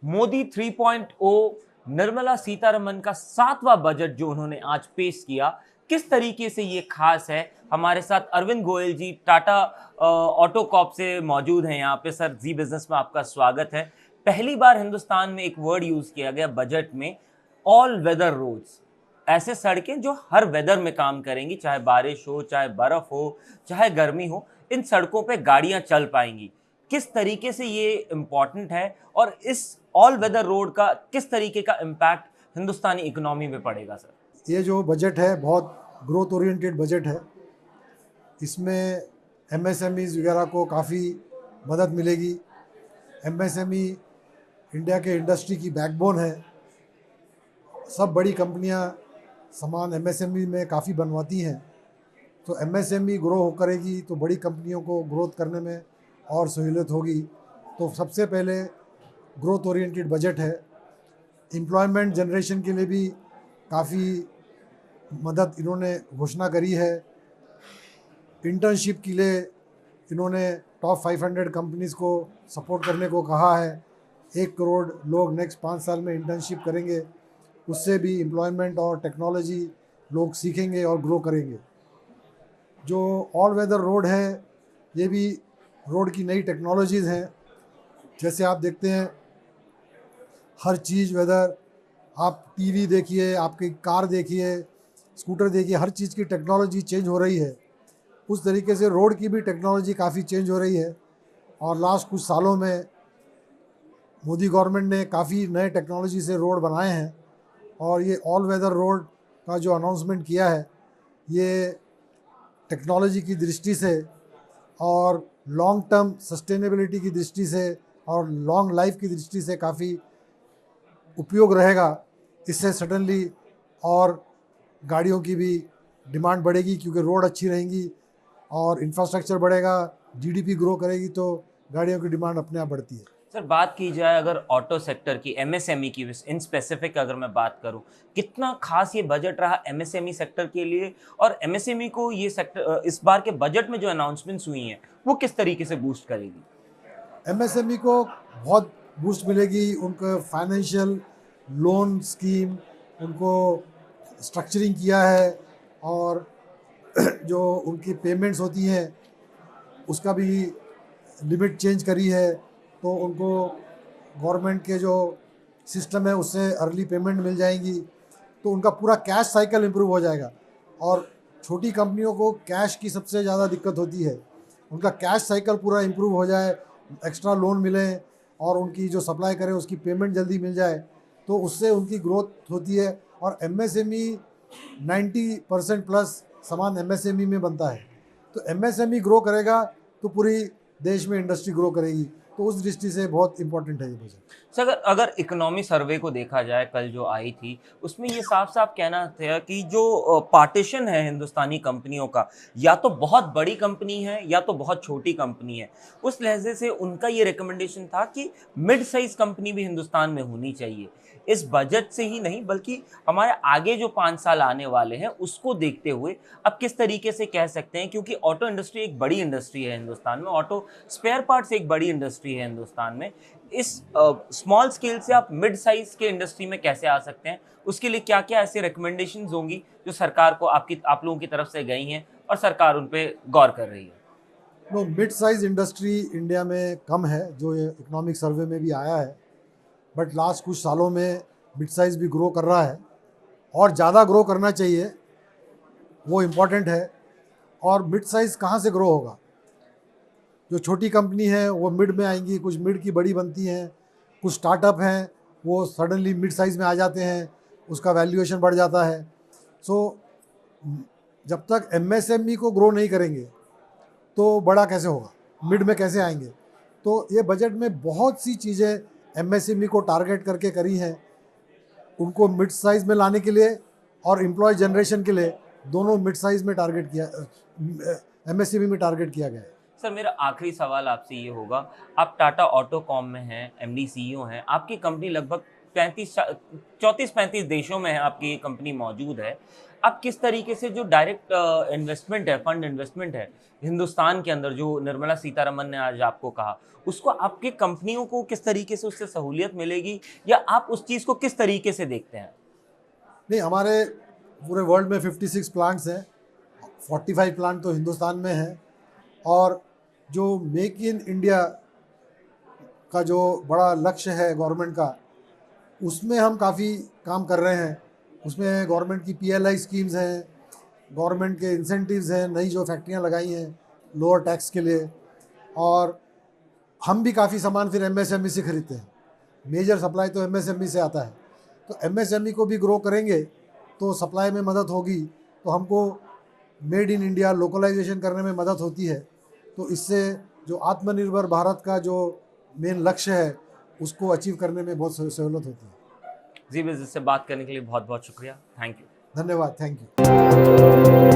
मोदी 3.0 निर्मला सीतारमन का 7वां बजट जो उन्होंने आज पेश किया, किस तरीके से ये खास है। हमारे साथ अरविंद गोयल जी टाटा ऑटो कॉर्प से मौजूद हैं यहाँ पे। सर, जी बिजनेस में आपका स्वागत है। पहली बार हिंदुस्तान में एक वर्ड यूज किया गया बजट में, ऑल वेदर रोड्स। ऐसे सड़कें जो हर वेदर में काम करेंगी, चाहे बारिश हो, चाहे बर्फ हो, चाहे गर्मी हो, इन सड़कों पे गाड़ियां चल पाएंगी। किस तरीके से ये इम्पॉर्टेंट है और इस ऑल वेदर रोड का किस तरीके का इम्पैक्ट हिंदुस्तानी इकोनॉमी में पड़ेगा सर? ये जो बजट है बहुत ग्रोथ ओरिएंटेड बजट है। इसमें एमएसएमईज वगैरह को काफ़ी मदद मिलेगी। एमएसएमई इंडिया के इंडस्ट्री की बैकबोन है। सब बड़ी कंपनियां सामान एमएसएमई में काफ़ी बनवाती हैं, तो एमएसएमई ग्रो करेगी तो बड़ी कंपनियों को ग्रोथ करने में और सहूलियत होगी। तो सबसे पहले ग्रोथ ओरिएंटेड बजट है। एम्प्लॉयमेंट जनरेशन के लिए भी काफ़ी मदद इन्होंने घोषणा करी है। इंटर्नशिप के लिए इन्होंने टॉप 500 कंपनीज़ को सपोर्ट करने को कहा है। 1 करोड़ लोग नेक्स्ट 5 साल में इंटर्नशिप करेंगे, उससे भी एम्प्लॉयमेंट और टेक्नोलॉजी लोग सीखेंगे और ग्रो करेंगे। जो ऑल वेदर रोड है, ये भी रोड की नई टेक्नोलॉजीज़ हैं। जैसे आप देखते हैं हर चीज़, वेदर आप टीवी देखिए, आपकी कार देखिए, स्कूटर देखिए, हर चीज़ की टेक्नोलॉजी चेंज हो रही है। उस तरीके से रोड की भी टेक्नोलॉजी काफ़ी चेंज हो रही है। और लास्ट कुछ सालों में मोदी गवर्नमेंट ने काफ़ी नए टेक्नोलॉजी से रोड बनाए हैं। और ये ऑल वेदर रोड का जो अनाउंसमेंट किया है, ये टेक्नोलॉजी की दृष्टि से और लॉन्ग टर्म सस्टेनेबिलिटी की दृष्टि से और लॉन्ग लाइफ की दृष्टि से काफ़ी उपयोग रहेगा। इससे सडनली और गाड़ियों की भी डिमांड बढ़ेगी, क्योंकि रोड अच्छी रहेंगी और इंफ्रास्ट्रक्चर बढ़ेगा, जीडीपी ग्रो करेगी, तो गाड़ियों की डिमांड अपने आप बढ़ती है। सर, बात की जाए अगर ऑटो सेक्टर की, एमएसएमई की इन स्पेसिफिक अगर मैं बात करूं, कितना खास ये बजट रहा एमएसएमई सेक्टर के लिए, और एमएसएमई को ये सेक्टर इस बार के बजट में जो अनाउंसमेंट्स हुई हैं वो किस तरीके से बूस्ट करेगी? एमएसएमई को बहुत बूस्ट मिलेगी। उनको फाइनेंशियल लोन स्कीम, उनको स्ट्रक्चरिंग किया है और जो उनकी पेमेंट्स होती हैं उसका भी लिमिट चेंज करी है। तो उनको गवर्नमेंट के जो सिस्टम है उससे अर्ली पेमेंट मिल जाएंगी, तो उनका पूरा कैश साइकिल इम्प्रूव हो जाएगा। और छोटी कंपनियों को कैश की सबसे ज़्यादा दिक्कत होती है। उनका कैश साइकिल पूरा इम्प्रूव हो जाए, एक्स्ट्रा लोन मिले और उनकी जो सप्लाई करें उसकी पेमेंट जल्दी मिल जाए, तो उससे उनकी ग्रोथ होती है। और एमएसएमई 90% प्लस सामान एमएसएमई में बनता है, तो एमएसएमई ग्रो करेगा तो पूरी देश में इंडस्ट्री ग्रो करेगी। तो उस दृष्टि से बहुत इंपॉर्टेंट है ये बजट। सर, अगर अगर इकोनॉमी सर्वे को देखा जाए, कल जो आई थी, उसमें ये साफ साफ कहना था कि जो पार्टीशन है हिंदुस्तानी कंपनियों का, या तो बहुत बड़ी कंपनी है या तो बहुत छोटी कंपनी है। उस लहजे से उनका ये रिकमेंडेशन था कि मिड साइज कंपनी भी हिंदुस्तान में होनी चाहिए। इस बजट से ही नहीं बल्कि हमारे आगे जो 5 साल आने वाले हैं उसको देखते हुए अब किस तरीके से कह सकते हैं, क्योंकि ऑटो इंडस्ट्री एक बड़ी इंडस्ट्री है हिंदुस्तान में, ऑटो स्पेयर पार्ट्स एक बड़ी इंडस्ट्री है हिंदुस्तान में। इस स्मॉल स्केल से आप मिड साइज के इंडस्ट्री में कैसे आ सकते हैं, उसके लिए क्या क्या ऐसे रिकमेंडेशंस होंगी जो सरकार को आप लोगों की तरफ से गई हैं और सरकार उन पे गौर कर रही है? No, mid size industry India में कम है, जो ये इकोनॉमिक सर्वे में भी आया है। बट लास्ट कुछ सालों में मिड साइज़ भी ग्रो कर रहा है और ज़्यादा ग्रो करना चाहिए, वो इम्पॉर्टेंट है। और मिड साइज़ कहाँ से ग्रो होगा? जो छोटी कंपनी है वो मिड में आएंगी, कुछ मिड की बड़ी बनती हैं, कुछ स्टार्टअप हैं वो सडनली मिड साइज़ में आ जाते हैं, उसका वैल्यूएशन बढ़ जाता है। सो जब तक एमएसएमई को ग्रो नहीं करेंगे तो बड़ा कैसे होगा, मिड में कैसे आएंगे? तो ये बजट में बहुत सी चीज़ें एमएसएमई को टारगेट करके करी हैं, उनको मिड साइज़ में लाने के लिए और एम्प्लॉय जनरेशन के लिए दोनों मिड साइज़ में टारगेट किया, एमएसएमई में टारगेट किया गया है। सर, मेरा आखिरी सवाल आपसे ये होगा, आप टाटा ऑटो कॉम में हैं, एमडी सीईओ हैं, आपकी कंपनी लगभग 34-35 देशों में आपकी ये कंपनी मौजूद है। अब किस तरीके से जो डायरेक्ट इन्वेस्टमेंट है, फंड इन्वेस्टमेंट है हिंदुस्तान के अंदर, जो निर्मला सीतारमन ने आज आपको कहा, उसको आपकी कंपनियों को किस तरीके से उससे सहूलियत मिलेगी, या आप उस चीज़ को किस तरीके से देखते हैं? नहीं, हमारे पूरे वर्ल्ड में 56 प्लांट्स हैं, 45 प्लांट तो हिंदुस्तान में हैं, और जो मेक इन इंडिया का जो बड़ा लक्ष्य है गवर्नमेंट का, उसमें हम काफ़ी काम कर रहे हैं। उसमें गवर्नमेंट की PLI स्कीम्स हैं, गवर्नमेंट के इंसेंटिव्स हैं, नई जो फैक्ट्रियां लगाई हैं लोअर टैक्स के लिए, और हम भी काफ़ी सामान फिर MSME से खरीदते हैं। मेजर सप्लाई तो MSME से आता है, तो MSME को भी ग्रो करेंगे तो सप्लाई में मदद होगी, तो हमको मेड इन इंडिया लोकलाइजेशन करने में मदद होती है। तो इससे जो आत्मनिर्भर भारत का जो मेन लक्ष्य है उसको अचीव करने में बहुत सहूलत होती है। जी बिज़नेस से बात करने के लिए बहुत बहुत शुक्रिया। Thank you. धन्यवाद, थैंक यू।